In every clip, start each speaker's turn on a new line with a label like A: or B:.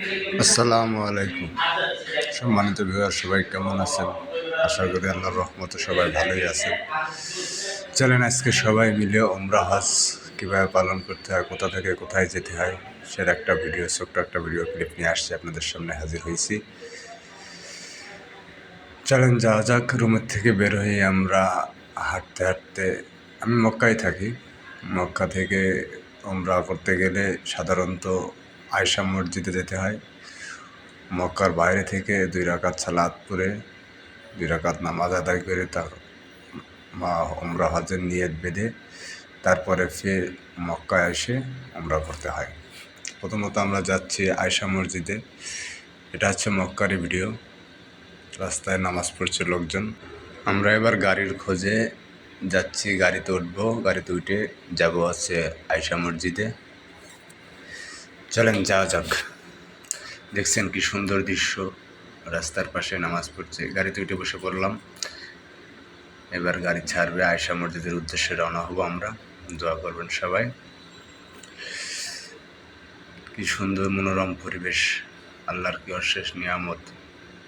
A: আসসালামু আলাইকুম। সম্মানিত ভিউয়ার, সবাই কেমন আছেন? আশা করি আল্লাহর রহমতে সবাই ভালোই আছেন। চলেন আজকে সবাই মিলে উমরা হজ কীভাবে পালন করতে হয়, কোথা থেকে কোথায় যেতে হয় সেটা একটা ভিডিও, ছোট্ট একটা ভিডিও ক্লিপ নিয়ে আসছি, আপনাদের সামনে হাজির হয়েছি। চলেন যাওয়া যাক। রুমের থেকে বের হয়ে আমরা হাঁটতে হাঁটতে, আমি মক্কায় থাকি। মক্কা থেকে উমরা করতে গেলে সাধারণত আয়েশা মসজিদে যেতে হয়। মক্কার বাইরে থেকে 2 রাকাত সালাত পড়ে 2 রাকাত নামাজ আদায় করে তার উমরা হজের নিয়ত বেঁধে তারপরে ফের মক্কায় এসে উমরা করতে হয়। প্রথমত আমরা যাচ্ছি আয়েশা মসজিদে। এটা হচ্ছে মক্কারই ভিডিও। রাস্তায় নামাজ পড়ছে লোকজন। আমরা এবার গাড়ির খোঁজে যাচ্ছি, গাড়িতে উঠবো। গাড়িতে উঠে যাব হচ্ছে আয়েশা মসজিদে। চলেন যাওয়া যাক। দেখছেন কি সুন্দর দৃশ্য, রাস্তার পাশে নামাজ পড়ছে। গাড়িতে উঠে বসে পড়লাম। এবার গাড়ি ছাড়বে, আয়েশা মসজিদের উদ্দেশ্যে রওনা হব আমরা। দোয়া করবেন সবাই। কি সুন্দর মনোরম পরিবেশ, আল্লাহর কি অশেষ নিয়ামত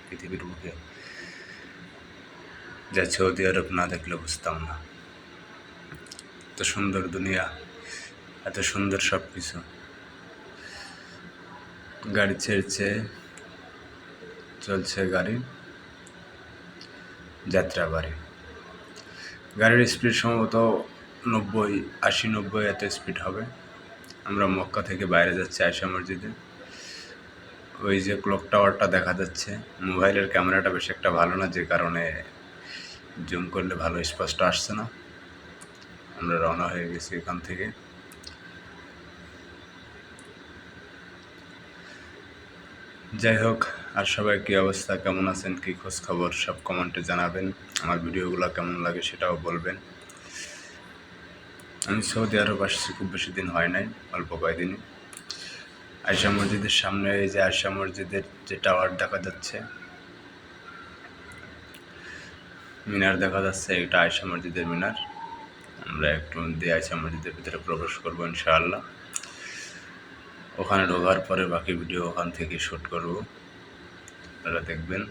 A: পৃথিবীর বুকে, যা সৌদি আরব না দেখলে বুঝতাম না। এত সুন্দর দুনিয়া, এত সুন্দর সব কিছু। গাড়ি ছেড়েছে, চলছে গাড়ি, যাত্রাবাড়ি। গাড়ির স্পিড সম্ভবত 80-90 এত স্পিড হবে। আমরা মক্কা থেকে বাইরে যাচ্ছি আয়েশা মসজিদে। ওই যে ক্লক টাওয়ারটা দেখা যাচ্ছে। মোবাইলের ক্যামেরাটা বেশ একটা ভালো না, যে কারণে জুম করলে ভালো স্পষ্ট আসছে না। আমরা রওনা হয়ে গেছি এখান থেকে। যাই হোক, আর সবাই কী অবস্থা, কেমন আছেন, কী খোঁজ খবর, সব কমেন্টে জানাবেন। আমার ভিডিওগুলো কেমন লাগে সেটাও বলবেন। আমি সৌদি আরব আসছি খুব বেশি দিন হয় নাই, অল্প কয়েকদিনই। আয়েশা মসজিদের সামনে এই যে আয়েশা মসজিদের যে টাওয়ার দেখা যাচ্ছে, মিনার দেখা যাচ্ছে, এটা আয়েশা মসজিদের মিনার। আমরা একটু দিয়ে আয়েশা মসজিদের ভিতরে প্রবেশ করবো ইনশাআল্লাহ। ওখানে ঢোকার পরে বাকি ভিডিও ওখান থেকে শ্যুট করব, আপনারা দেখবেন।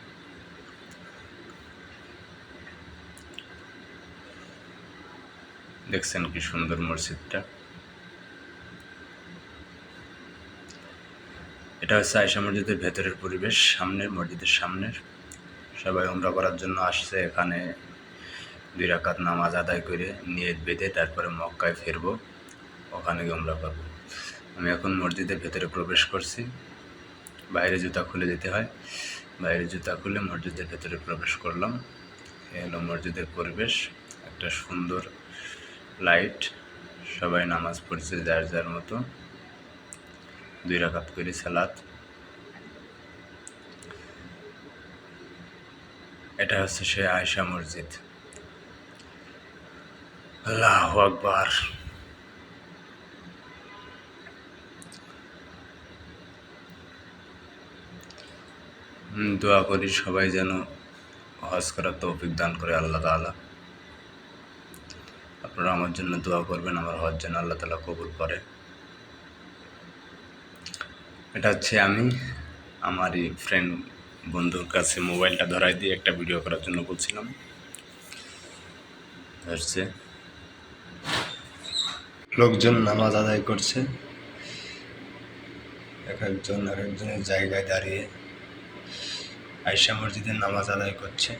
A: দেখছেন কি সুন্দর মসজিদটা। এটা হচ্ছে আয়েশা মসজিদের ভেতরের পরিবেশ, সামনের মসজিদের সামনের। সবাই উমরা করার জন্য আসছে এখানে। 2 রাকাত নামাজ আদায় করে নিয়ত বেঁধে তারপরে মক্কায় ফিরব, ওখানে গিয়ে উমরা করব। আমি এখন মসজিদের ভেতরে প্রবেশ করছি। বাইরে জুতা খুলে যেতে হয়, বাইরে জুতা খুলে মসজিদের ভেতরে প্রবেশ করলাম। এ হলো মসজিদের পরিবেশ, একটা সুন্দর লাইট। সবাই নামাজ পড়ছে যার যার মতো, 2 রাকাত করে সালাত। এটা হচ্ছে সে আয়েশা মসজিদ। আল্লাহু আকবার। দোয়া করি সবাই যেন হজ করার তৌফিক দান করে আল্লাহ তাআলা। আপনারা আমার জন্য দোয়া করবেন, আমার হজ যেন আল্লাহ তাআলা কবুল করে। এটা হচ্ছে আমি আমারই ফ্রেন্ড বন্ধুর কাছে মোবাইলটা ধরাই দিয়ে একটা ভিডিও করার জন্য বলছিলাম। ধরছে, লোকজন নামাজ আদায় করছে, এক একজনের জায়গায় দাঁড়িয়ে আয়েশা মসজিদের নামাজ আদায় করছে।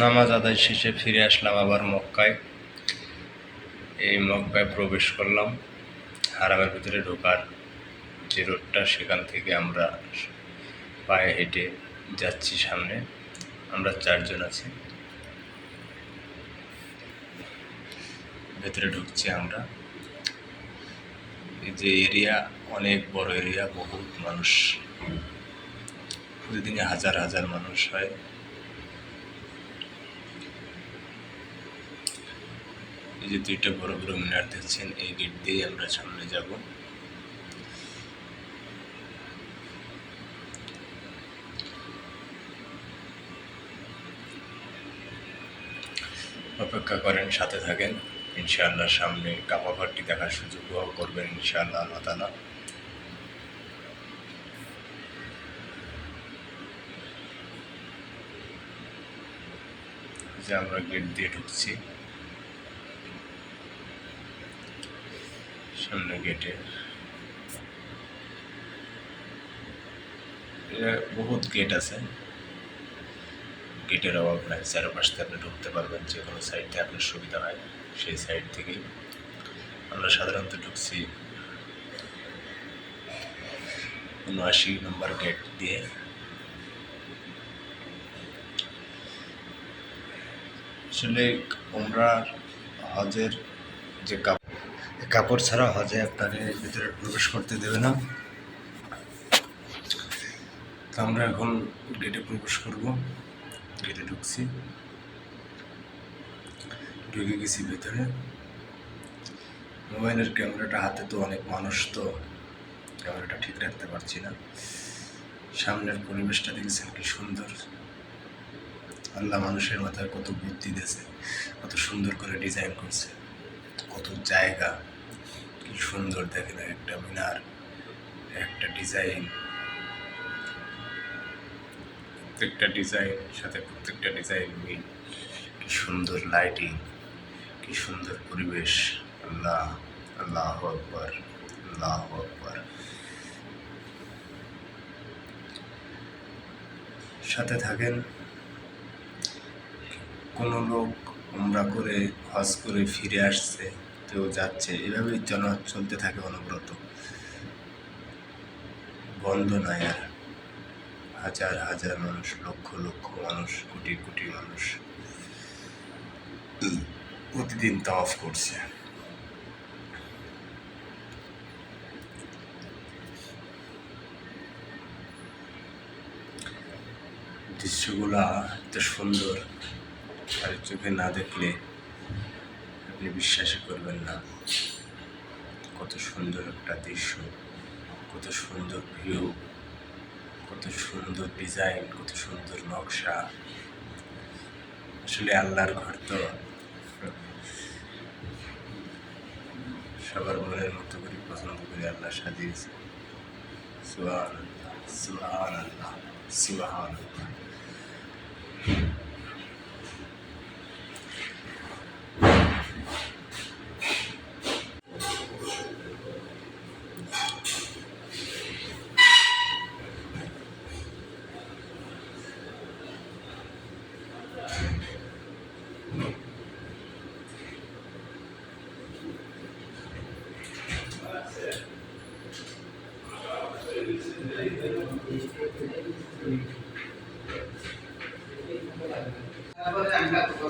A: নামাজ আদায় শেষে ফিরে আসলাম আবার মক্কায়। এই মক্কায় প্রবেশ করলাম। হারামের ভিতরে ঢোকার যে রোডটা, সেখান থেকে আমরা পায়ে হেঁটে যাচ্ছি সামনে। আমরা 4 জন আছি, ভেতরে ঢুকছি আমরা। এই যে এরিয়া, অনেক বড় এরিয়া, বহুত মানুষ, প্রতিদিনে হাজার হাজার মানুষ হয়। এই যে 2টা বড় বড় মিনার দেখছেন, এই গেট দিয়ে আমরা সামনে যাব। অপেক্ষা করেন, সাথে থাকেন। ইনশাআল্লাহ সামনে কাবা ঘরটি দেখার সুযোগ করবেন ইনশাআল্লাহ আল্লাহ তাআলা। যে আমরা গেট দিয়ে ঢুকছি, সামনে গেটে বহুত গেট আছে, গেটের অভাব নাই, চারপাশ থেকে আপনি ঢুকতে পারবেন, যে কোনো সাইড থেকে আপনার সুবিধা হয় সেই সাইড থেকেই। আমরা সাধারণত ঢুকছি ৭৯ নম্বর গেট দিয়ে। আসলে উমরার হজের যে কাপড় ছাড়া হজে আপনাদের ভিতরে প্রবেশ করতে দেবে না। তো আমরা এখন গেটে প্রবেশ করব, গেটে ঢুকছি, ঢুকে গেছি ভেতরে। মোবাইলের ক্যামেরাটা হাতে, তো অনেক মানুষ, তো ক্যামেরাটা ঠিক রাখতে পারছি না। সামনের পরিবেশটা দেখেছেন কি সুন্দর, আল্লাহ মানুষের মাথায় কত বুদ্ধি দিয়েছে, কত সুন্দর করে ডিজাইন করছে, কত জায়গা কি সুন্দর দেখেন, একটা মিনার, একটা ডিজাইন, প্রত্যেকটা ডিজাইন সাথে প্রত্যেকটা ডিজাইন মিল, কি সুন্দর লাইটিং, কি সুন্দর পরিবেশ। আল্লাহ, আল্লাহু আকবার, আল্লাহু আকবার। সাথে থাকেন। কোনো লোক উমরা করে হজ করে ফিরে আসছে, কেউ যাচ্ছে, এভাবেই চলতে থাকে অনবরত, বন্ধ নয়। আর হাজার হাজার মানুষ, লক্ষ লক্ষ মানুষ, কোটি কোটি মানুষ প্রতিদিন তাওয়াফ করছে। দৃশ্যগুলা এত সুন্দর, আর চোখে না দেখলে আপনি বিশ্বাসই করবেন না, কত সুন্দর একটা দৃশ্য, কত সুন্দর ভিউ, কত সুন্দর ডিজাইন, কত সুন্দর নকশা। আসলে আল্লাহর ঘর তো সবার মনের মতো করে পছন্দ করে আল্লাহ সাজিয়েছে। সুবহানাল্লাহ, সুবহানাল্লাহ, সুবহানাল্লাহ।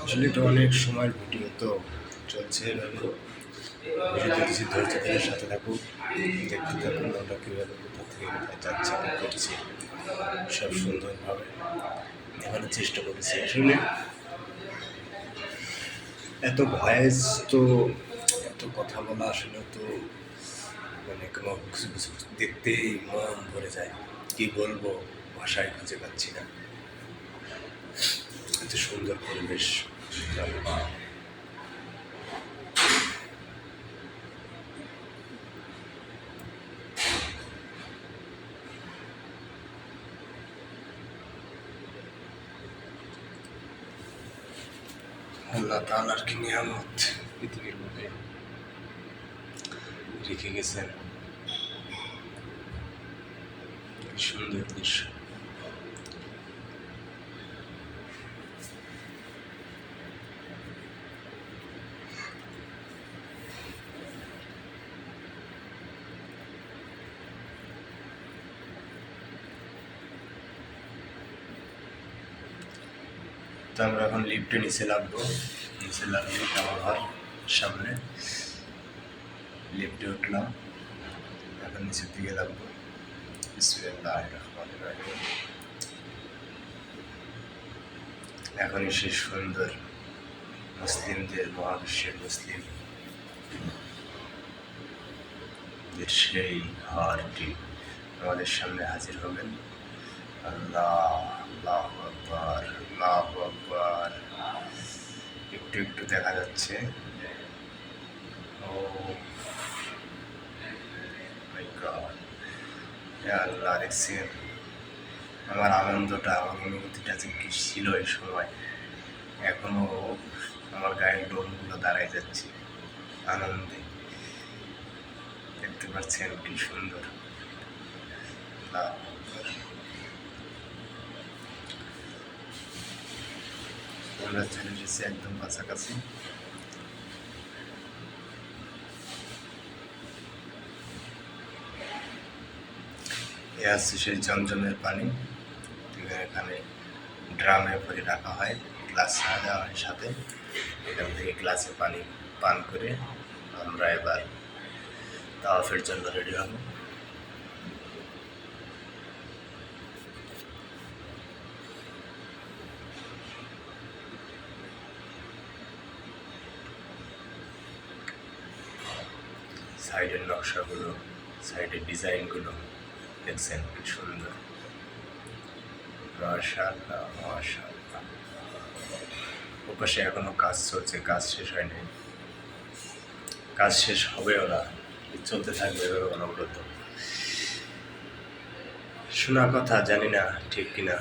A: আসলে এটা অনেক সময়ের ভিডিও, তো চলছে এভাবে। ভিডিওতে কিছু ধৈর্য ধরে সাথে থাকুক, দেখতে থাকুন আমরা কীভাবে কোথা থেকে কোথায় যাচ্ছি, কী করছি, সব সুন্দরভাবে দেখানোর চেষ্টা করেছি। আসলে এত ভয়েস, তো এত কথা বলা আসলে তো মানে কোনো কিছু কিছু দেখতেই মন ভরে যায়, কি বলবো ভাষায় খুঁজে পাচ্ছি না, এত সুন্দর পরিবেশ। আল্লাহ তাআলার কি নিয়ামত পৃথিবীর মধ্যে রেখে গেছেন, সুন্দর দৃশ্য। তো আমরা এখন লিফটে নিচে নামবো, নিচে নামলে আমার ঘর সামনে, লিফটে উঠলাম, এখন নিচের দিকে নামবো। বিসমিল্লাহির রহমানির রহিম। এখনই সেই সুন্দর মুসলিমদের, মহাবিশ্বের মুসলিম সেই ঘরটি আমাদের সামনে হাজির হবেন। আল্লাহ, আল্লাহু আকবার, আল্লাহু আকবার। একটু একটু দেখা যাচ্ছে। ও মাই গড, হে আল্লাহ, দেখছেন আমার আনন্দটা, আমার অনুভূতিটা যে কি ছিল এই সময়, এখনো আমার গায়ের লোমগুলো দাঁড়ায় যাচ্ছে আনন্দে। দেখতে পাচ্ছেন কি সুন্দর। আমরা চলে এসেছি একদম কাছাকাছি। এ আছে সেই জমজমের পানি। এখানে ড্রামে ভরে রাখা হয়, গ্লাস রাখা হয় সাথে। এখান থেকে গ্লাসে পানি পান করে আমরা এবার তাওয়াফের জন্য রেডি হব। সাইডের নকশাগুলো, সাইডের ডিজাইনগুলো দেখছেন কি সুন্দর। মাশাআল্লাহ মাশাআল্লাহ। ওপাশে এখনো কাজ চলছে, কাজ শেষ হয়নি, কাজ শেষ হবেও না, চলতে থাকবে এভাবে অনবরত। শোনা কথা, জানি না ঠিক কিনা,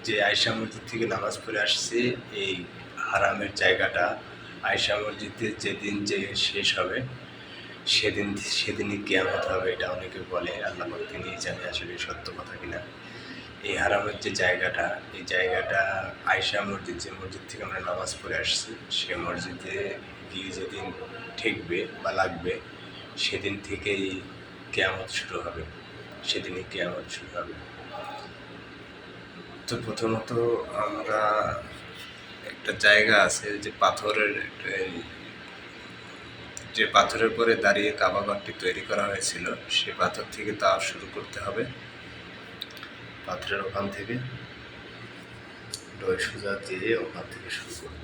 A: যে আয়শা মসজিদ থেকে নামাজ পড়ে আসছে এই হারামের জায়গাটা আয়শা মসজিদে যেদিন যে শেষ হবে সেদিনই কিয়ামত হবে, এটা অনেকে বলে। আল্লাহ তিনিই জানে আসলে সত্য কথা কিনা। এই হারামের যে জায়গাটা, এই জায়গাটা আয়শা মসজিদ, যে মসজিদ থেকে আমরা নামাজ পড়ে আসছি, সে মসজিদে গিয়ে যেদিন ঠেকবে বা লাগবে সেদিন থেকেই কিয়ামত শুরু হবে, সেদিনই কিয়ামত শুরু হবে। তো প্রথমত আমরা একটা জায়গা আছে যে পাথরের, যে পাথরের পরে দাঁড়িয়ে কাবাঘরটি তৈরি করা হয়েছিল, সে পাথর থেকে তাওয়াফ শুরু করতে হবে। পাথরের ওখান থেকে ডয় সোজা দিয়ে ওখান থেকে শুরু করব।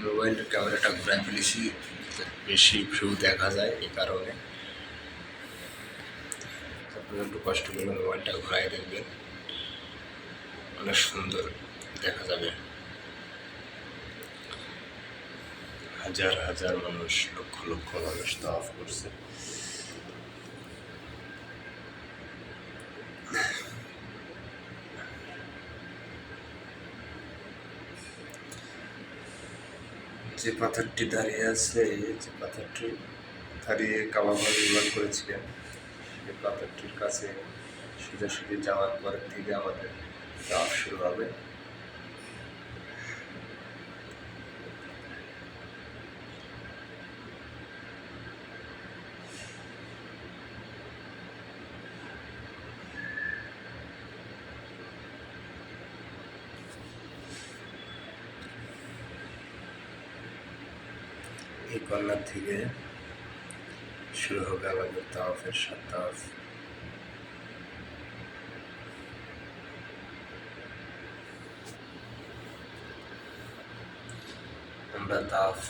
A: মোবাইলের ক্যামেরাটা ঘুরাই ফেলেছি, বেশি ভিউ দেখা যায়, এই কারণে আপনারা একটু কষ্ট করে মোবাইলটা ঘুরাই দেখবেন, অনেক সুন্দর দেখা যাবে। হাজার হাজার মানুষ, লক্ষ লক্ষ মানুষ তাওয়াফ করছে। যে পাথরটি দাঁড়িয়ে আছে, যে পাথরটি দাঁড়িয়ে কাবাঘর নির্মাণ করেছিলেন, সেই পাথরটির কাছে সোজাসুজি যাওয়ার পরের থেকে আমাদের তাওয়াফ শুরু হবে। এই কর্নার থেকে শুরু হবে আমাদের তাওয়াফের 7 তাওয়াফ। আমরা তাওয়াফ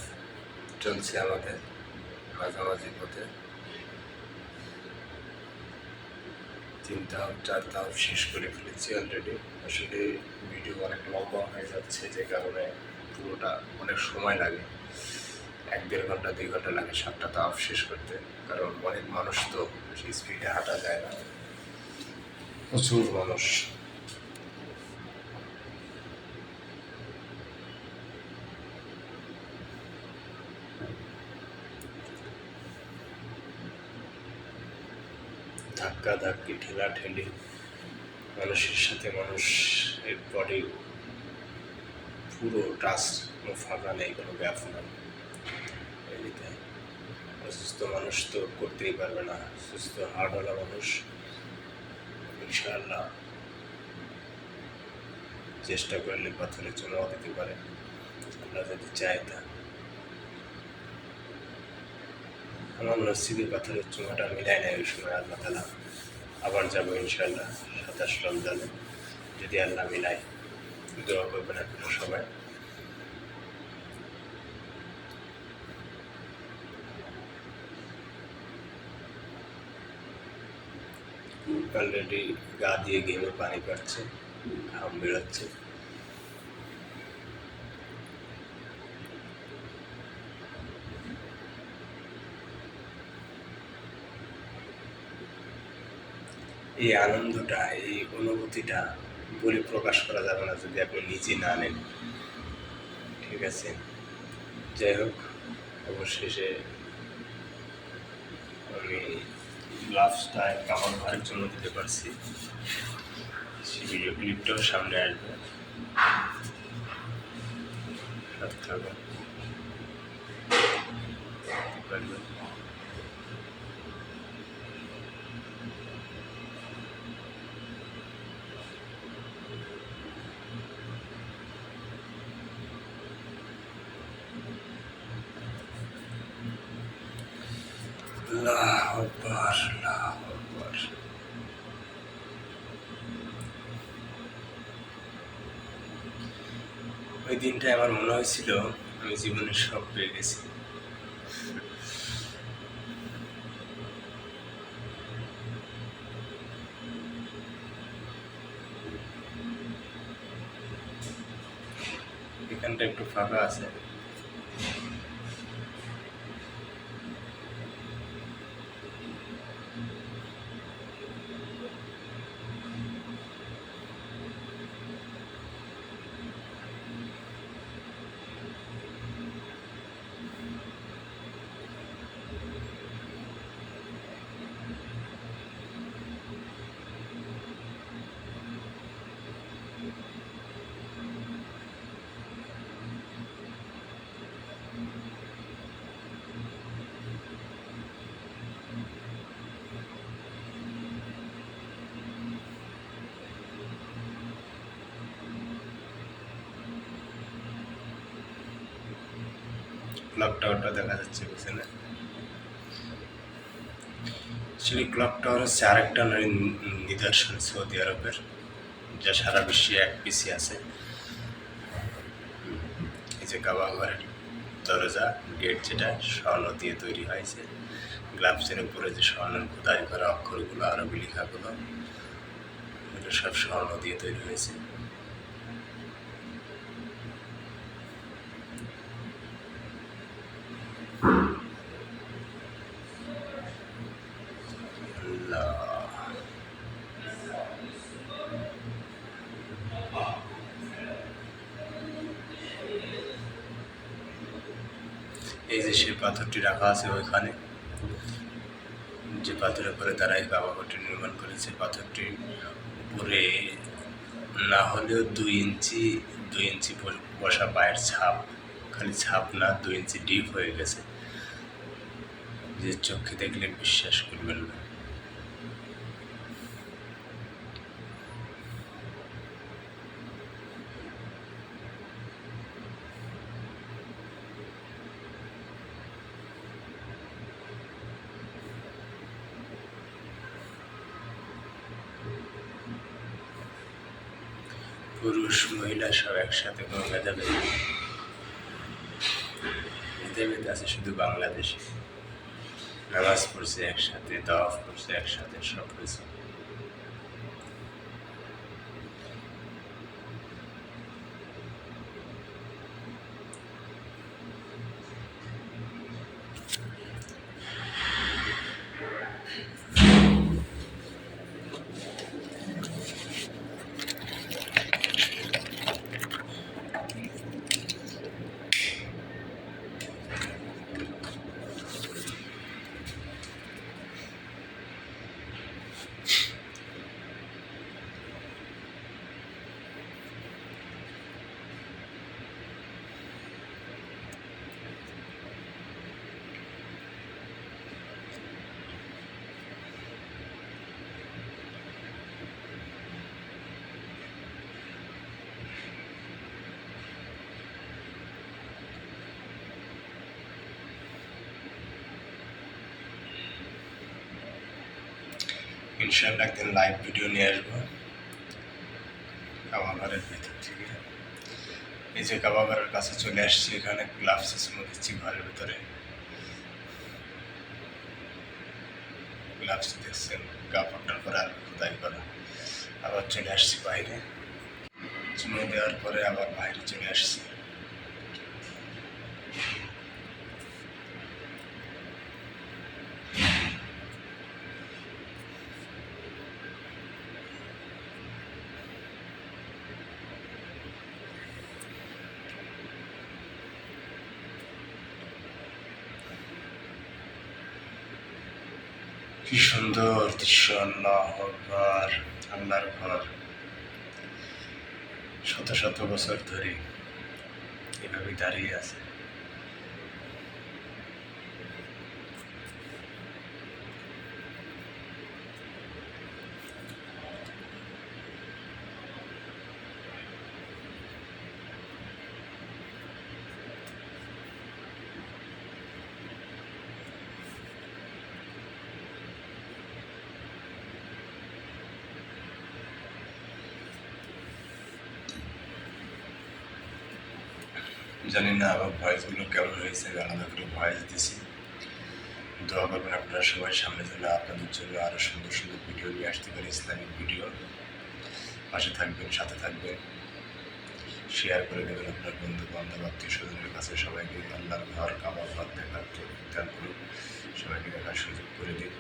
A: চলছে আমাদের মাঝামাঝি পথে, 3 তাওয়াফ 4 তাওয়াফ শেষ করে ফেলেছি অলরেডি। আসলে ভিডিও অনেক লম্বা হয়ে যাচ্ছে, যে কারণে পুরোটা অনেক সময় লাগে, 1-1.5 ঘন্টা 2 ঘন্টা লাগে 7টা তাওয়াফ শেষ করতে, কারণ অনেক মানুষ, তো সেই স্পিডে হাঁটা যায় না, প্রচুর মানুষ। ধাক্কা ধাক্কি, ঠেলা ঠেলি, মানুষের সাথে মানুষের বডি পুরো টাচ, কোনো ফাঁকা নেই, কোনো গ্যাপ নেই। এমনিতে অসুস্থ মানুষ তো করতেই পারবে না, সুস্থ হার্টওয়ালা মানুষ ইনশাআল্লাহ চেষ্টা করলে পাথরে চুনাও দিতে পারে, আল্লাহ যদি চায় তা। আমার নসিবে পাথরের চুনাটা মিলাই নেয় ওই সময়, আল্লাহ তালা। আবার যাবো ইনশাআল্লাহ 27 রমজানে, যদি আল্লাহ মিলায়। দোয়া করবেন আপনারা সবাই। অলরেডি গা দিয়ে ঘেমে পানি পাচ্ছে, ঘাম বেরোচ্ছে। এই আনন্দটা, এই অনুভূতিটা বলে প্রকাশ করা যাবে না যদি আপনি নিজে না নেন। ঠিক আছে, যাই হোক, অবশেষে আমি গ্লাভসটা কাপড় ভাড়ের জন্য দিতে পারছি। সেই ভিডিও ক্লিপটাও সামনে আসবে, সাথে থাকবেন। আল্লাহু আকবার, আল্লাহু আকবার। ওই দিনটায় আমার মনে হয়েছিল আমি জীবনের সব পেয়ে গেছি। এখানটা একটু ফাঁকা আছে। ক্লক টাওয়ারটা দেখা যাচ্ছে পিছনে। অ্যাকচুয়ালি ক্লক টাওয়ার হচ্ছে আরেকটা নিদর্শন সৌদি আরবের, যা সারা বিশ্বে এক পিছিয়ে আছে। এই যে কাবা ঘরের দরজা, গেট যেটা স্বর্ণ দিয়ে তৈরি হয়েছে, গ্লাভসের উপরে যে স্বর্ণ খোদাই করা অক্ষরগুলো, আরবি লেখাগুলো, এগুলো সব স্বর্ণ দিয়ে তৈরি হয়েছে। এই যে সেই পাথরটি রাখা আছে ওইখানে, যে পাথরের উপরে তারা এই কাবা ঘরটি নির্মাণ করেছে, পাথরটি উপরে না হলেও 2 ইঞ্চি বসা পায়ের ছাপ, খালি ছাপ না, 2 ইঞ্চি ডিপ হয়ে গেছে, যে চোখে দেখলে বিশ্বাস করবেন না। পুরুষ মহিলা সব একসাথে, কোনো ভেদাভেদ আছে শুধু বাংলাদেশে। নামাজ পড়ছে একসাথে, তাওয়াফ করছে একসাথে, সব কিছু। ইনশাআল্লাহ একদিন লাইভ ভিডিও নিয়ে আসবো কাবা ঘরের ভেতর থেকে। এই যে কাবা ঘরের কাছে চলে আসছি, এখানে গ্লাভস দিচ্ছি ঘরের ভেতরে। গ্লাভস দেখছেন, কাপড়টার পরে আর খোদাই করা। আবার চলে আসছি বাইরে, চুমে দেওয়ার পরে আবার বাইরে চলে আসছি। কি সুন্দর দৃশ্য! আল্লাহু আকবার। আল্লাহর ঘর শত শত বছর ধরে এভাবে দাঁড়িয়ে আছে। জানি না আমার ভয়েসগুলো কেমন হয়েছে, আলাদা করে ভয়েস দিছি। দোয়া করবেন আপনারা সবাই, সামনে যেন আপনাদের জন্য আরও সুন্দর সুন্দর ভিডিও নিয়ে আসতে পারি, ইসলামিক ভিডিও। পাশে থাকবেন, সাথে থাকবেন, শেয়ার করে দেবেন আপনার বন্ধু বান্ধব আত্মীয় স্বজনের কাছে। সবাইকে আল্লাহর ঘর, কাবার ঘর দেখার দান করুন, সবাইকে দেখার সুযোগ করে দিন।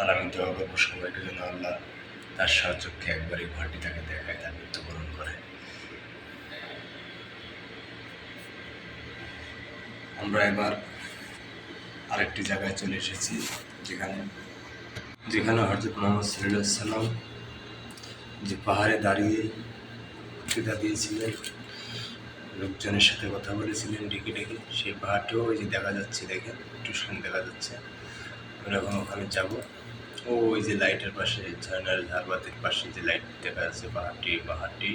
A: আর আমি দোয়া করবো সবাইকে যেন আল্লাহ তার সাহায্যকে একবারই ঘরটি তাকে দেখায়, তার মৃত্যুবরণ করে। আমরা এবার আরেকটি জায়গায় চলে এসেছি, যেখানে হযরত মুহাম্মদ সাল্লাল্লাহু আলাইহি সাল্লাম যে পাহাড়ে দাঁড়িয়ে বক্তৃতা দিয়েছিলেন, লোকজনের সাথে কথা বলেছিলেন ডেকে ডেকে, সেই পাহাড়টিও ওই যে দেখা যাচ্ছে, দেখেন একটু সামনে দেখা যাচ্ছে। আমরা এখন ওখানে যাবো। ওই যে লাইটের পাশে, ঝর্ণার ধারবাতির পাশে যে লাইট দেখা যাচ্ছে, পাহাড়টি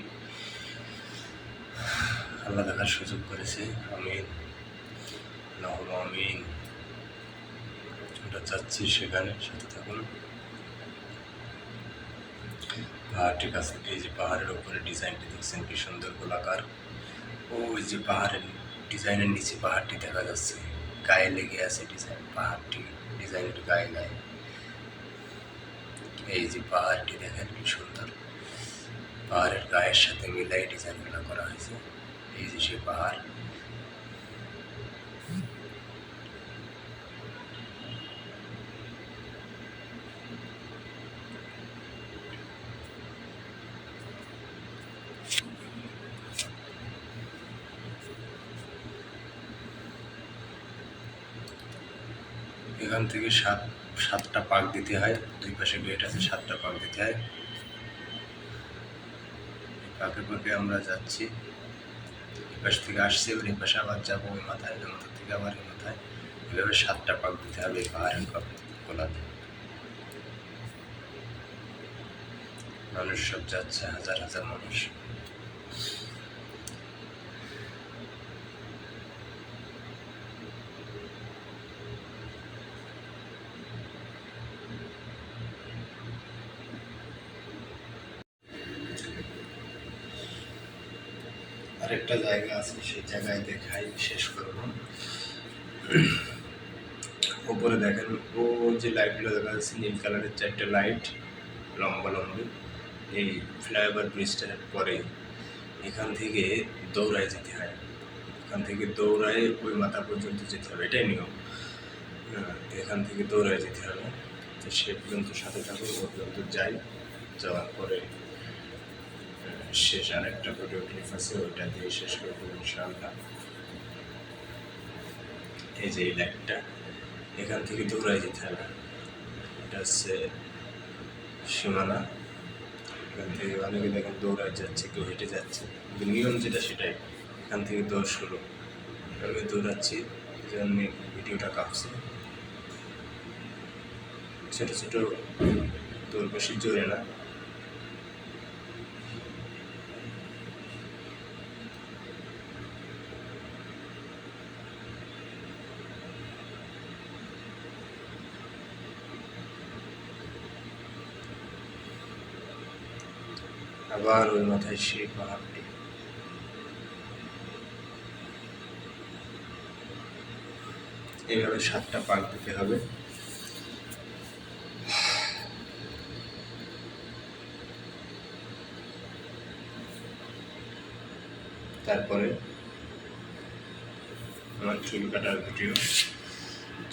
A: আল্লাহ দেখার সুযোগ করেছে। আমিন, আল্লাহুম্মা আমিন। আমরা যাচ্ছি সেখানে, সাথে থাকুন। পাহাড়টির কাছে এই যে পাহাড়ের উপরে ডিজাইনটি দেখছেন, কি সুন্দর গোলাকার। ওই যে পাহাড়ের ডিজাইনের নিচে পাহাড়টি দেখা যাচ্ছে, গায়ে লেগে আছে ডিজাইন, পাহাড়টি ডিজাইনের গায়ে গায়ে। এই যে পাহাড়টি দেখেন কি সুন্দর, পাহাড়ের গায়ের সাথে মিলাই ডিজাইনগুলো করা হয়েছে। এই যে সে পাহাড়। এখান থেকে সাতটা পাক দিতে হয়, দুই পাশে গেট আছে, 7টা পাক দিতে হয়। পাকে পাকে আমরা যাচ্ছি, এই পাশ থেকে আসছি, এবার এই পাশে আবার যাবো, ওই মাথায়, ওই মাথা থেকে আবার এই মাথায়, এভাবে 7টা পাক দিতে হবে এই পাহাড়ের গোলাতে। মানুষ সব যাচ্ছে, হাজার হাজার মানুষ। আরেকটা জায়গা আছে, সেই জায়গায় দেখাই শেষ করব। উপরে দেখেন ও যে লাইটগুলো দেখা যাচ্ছে, নীল কালারের 4টে লাইট, লম্বা লম্বি। এই ফ্লাইওভার ব্রিজটার পরে এখান থেকে দৌড়ায় যেতে হয়, এখান থেকে দৌড়ায় ওই মাথা পর্যন্ত যেতে হবে, এটাই নিয়ম। এখান থেকে দৌড়ায় যেতে হবে। তো সে পর্যন্ত সাথে থাকুন, ও পর্যন্ত যাই, যাওয়ার পরে শেষ আরেকটা ভিডিও ক্লিপ আছে, ওইটা দিয়ে শেষ করে দেবো ইনশাআল্লাহ। এই যে এই লাইটটা, এখান থেকে দৌড়ায় যেতে হবে, এটা হচ্ছে সীমানা। এখান থেকে অনেকে দেখেন দৌড়ায় যাচ্ছে, কেউ হেঁটে যাচ্ছে, কিন্তু নিয়ম যেটা সেটাই, এখান থেকে দৌড় শুরু। আমি দৌড়াচ্ছি, এই জন্য ভিডিওটা কাঁপছে। ছোটো ছোটো দৌড়, বেশি জোরে না। আবার ওই মাথায় সেই পাহাড়টি। এইভাবে 7টা পাক দিতে হবে। তারপরে আমার চুল কাটার ভিডিও,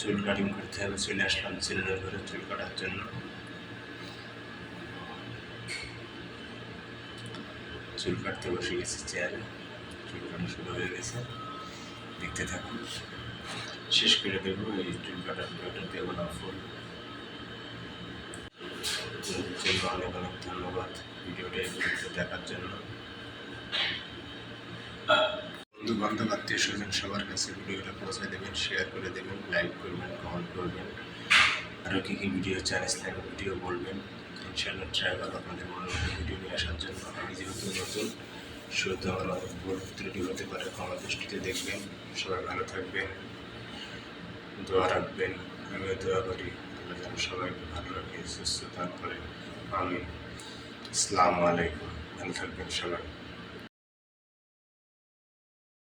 A: চুল কাটিং করতে হবে। চলে আসলাম ছেলেদের ঘরে চুল কাটার জন্য। চুল কাটতে বসে গেছি চেয়ারে, চুল কাটা শুরু হয়ে গেছে, দেখতে থাকুন, শেষ করে দেবো এই চুল কাটার ভিডিওটা। দেবো না ফুল। জন্য অনেক অনেক ধন্যবাদ ভিডিওটা এই পর্যন্ত দেখার জন্য। বন্ধু বান্ধব আত্মীয় স্বজন সবার কাছে ভিডিওটা পৌঁছে দেবেন, শেয়ার করে দেবেন, লাইক করবেন, কমেন্ট করবেন। আরও কী কী ভিডিও চান ইসলামিক ভিডিও বলবেন। ইনশাআল্লাহ ট্রাই করবো আপনাদের মনে ভিডিও নিয়ে আসার জন্য। আমি যেহেতু নতুন, শুরুতে আমার অনেক ভুল ত্রুটি হতে পারে, ক্ষমা দৃষ্টিতে দেখবেন। সবাই ভালো থাকবেন, দোয়া রাখবেন। আমিও দোয়া করি আল্লাহ যেন সবাইকে ভালো রাখে, সুস্থ থাক করে। আমি আসসালামু আলাইকুম, ভালো থাকবেন সবাই।